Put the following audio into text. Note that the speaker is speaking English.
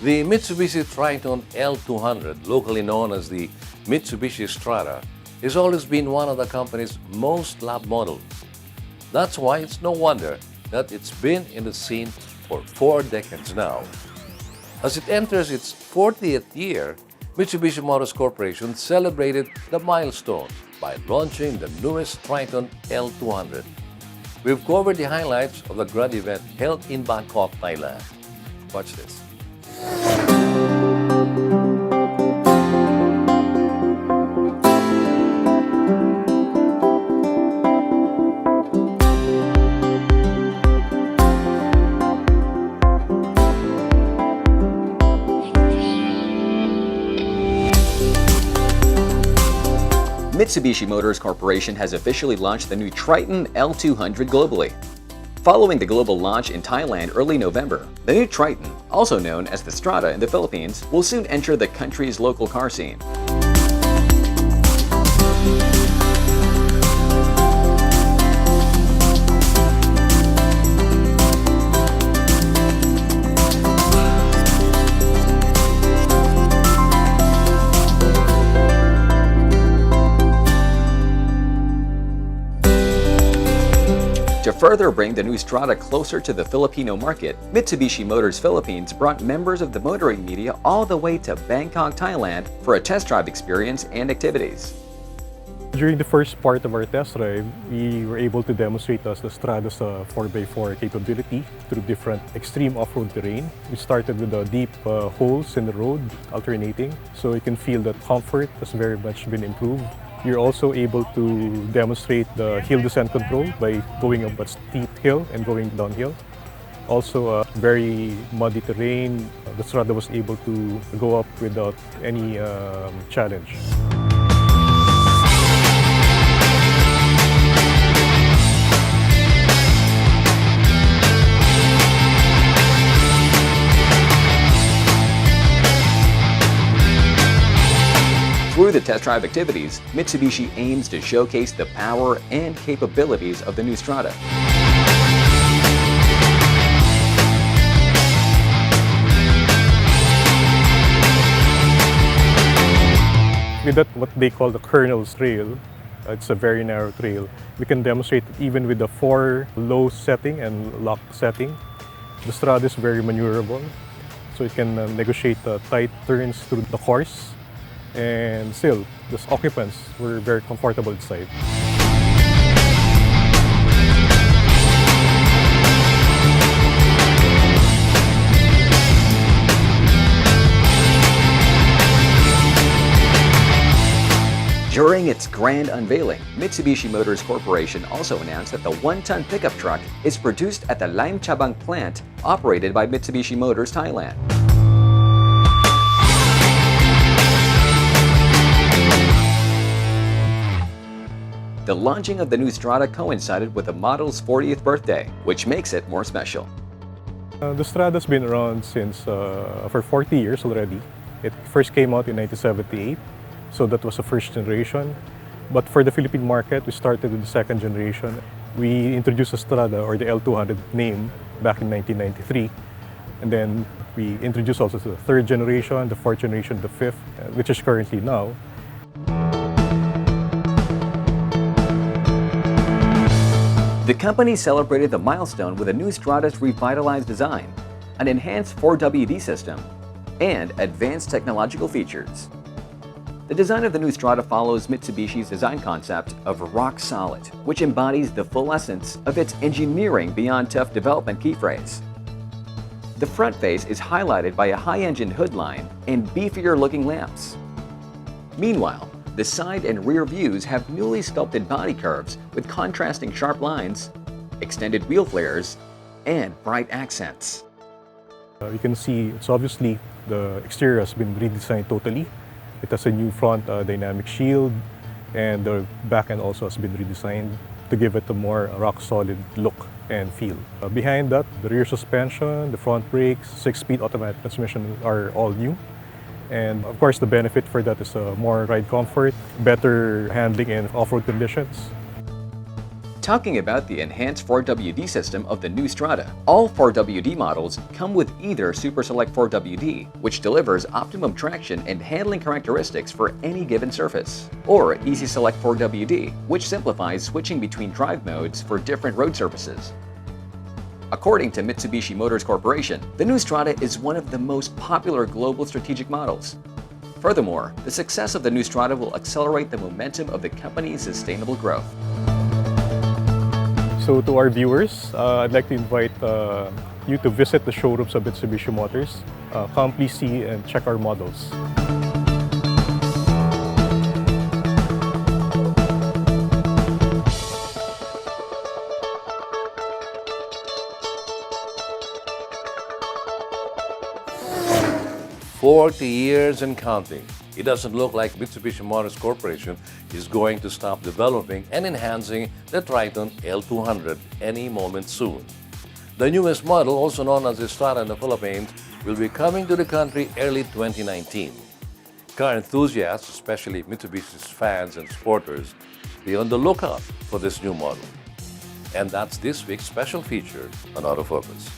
The Mitsubishi Triton L200, locally known as the Mitsubishi Strada, has always been one of the company's most loved models. That's why it's no wonder that it's been in the scene for 4 decades now. As it enters its 40th year, Mitsubishi Motors Corporation celebrated the milestone by launching the newest Triton L200. We've covered the highlights of the grand event held in Bangkok, Thailand. Watch this. Mitsubishi Motors Corporation has officially launched the new Triton L200 globally. Following the global launch in Thailand early November, the new Triton, also known as the Strada in the Philippines, will soon enter the country's local car scene. To further bring the new Strada closer to the Filipino market, Mitsubishi Motors Philippines brought members of the motoring media all the way to Bangkok, Thailand for a test drive experience and activities. During the first part of our test drive, we were able to demonstrate the Strada's 4x4 capability through different extreme off-road terrain. We started with the deep holes in the road, alternating, so you can feel that comfort has very much been improved. You're also able to demonstrate the hill descent control by going up a steep hill and going downhill. Also, very muddy terrain, the Strada was able to go up without any challenge. Through the test drive activities, Mitsubishi aims to showcase the power and capabilities of the new Strada. With that, what they call the Colonel's Trail, it's a very narrow trail. We can demonstrate that even with the 4 low setting and lock setting, the Strada is very maneuverable. So you can negotiate tight turns through the course. And still, the occupants were very comfortable inside. During its grand unveiling, Mitsubishi Motors Corporation also announced that the 1-ton pickup truck is produced at the Lime Chabang plant operated by Mitsubishi Motors Thailand. The launching of the new Strada coincided with the model's 40th birthday, which makes it more special. The Strada's been around since for 40 years already. It first came out in 1978, so that was the first generation. But for the Philippine market, we started with the second generation. We introduced the Strada, or the L200 name, back in 1993. And then we introduced also the third generation, the fourth generation, the fifth, which is currently now. The company celebrated the milestone with a new Strada's revitalized design, an enhanced 4WD system, and advanced technological features. The design of the new Strada follows Mitsubishi's design concept of rock solid, which embodies the full essence of its engineering beyond tough development key phrase. The front face is highlighted by a high-engine hood line and beefier-looking lamps. Meanwhile, the side and rear views have newly sculpted body curves with contrasting sharp lines, extended wheel flares, and bright accents. You can see, it's obviously the exterior has been redesigned totally. It has a new front dynamic shield, and the back end also has been redesigned to give it a more rock-solid look and feel. Behind that, the rear suspension, the front brakes, 6-speed automatic transmission are all new. And of course, the benefit for that is more ride comfort, better handling in off-road conditions. Talking about the enhanced 4WD system of the new Strada, all 4WD models come with either Super Select 4WD, which delivers optimum traction and handling characteristics for any given surface, or Easy Select 4WD, which simplifies switching between drive modes for different road surfaces. According to Mitsubishi Motors Corporation, the new Strada is one of the most popular global strategic models. Furthermore, the success of the new Strada will accelerate the momentum of the company's sustainable growth. So to our viewers, I'd like to invite you to visit the showrooms of Mitsubishi Motors. Come please see and check our models. "40 years and counting. It doesn't look like Mitsubishi Motors Corporation is going to stop developing and enhancing the Triton L200 any moment soon. The newest model, also known as the Strada in the Philippines, will be coming to the country early 2019. Car enthusiasts, especially Mitsubishi's fans and supporters, be on the lookout for this new model. And that's this week's special feature on Autofocus.